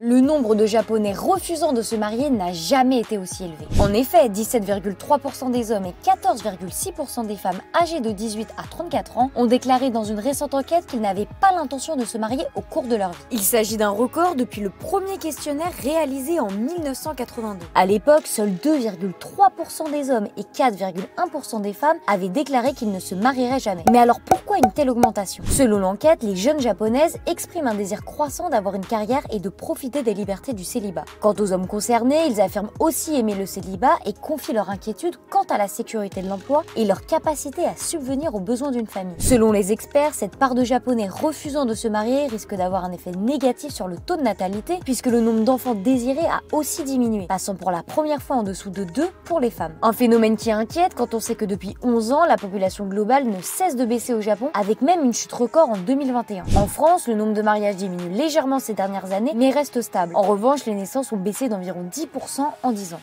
Le nombre de Japonais refusant de se marier n'a jamais été aussi élevé. En effet, 17,3% des hommes et 14,6% des femmes âgées de 18 à 34 ans ont déclaré dans une récente enquête qu'ils n'avaient pas l'intention de se marier au cours de leur vie. Il s'agit d'un record depuis le premier questionnaire réalisé en 1982. À l'époque, seuls 2,3% des hommes et 4,1% des femmes avaient déclaré qu'ils ne se marieraient jamais. Mais alors pourquoi une telle augmentation? Selon l'enquête, les jeunes japonaises expriment un désir croissant d'avoir une carrière et de profiter des libertés du célibat. Quant aux hommes concernés, ils affirment aussi aimer le célibat et confient leur inquiétude quant à la sécurité de l'emploi et leur capacité à subvenir aux besoins d'une famille. Selon les experts, cette part de Japonais refusant de se marier risque d'avoir un effet négatif sur le taux de natalité puisque le nombre d'enfants désirés a aussi diminué, passant pour la première fois en dessous de 2 pour les femmes. Un phénomène qui inquiète quand on sait que depuis 11 ans, la population globale ne cesse de baisser au Japon avec même une chute record en 2021. En France, le nombre de mariages diminue légèrement ces dernières années mais reste stable. En revanche, les naissances ont baissé d'environ 10% en 10 ans.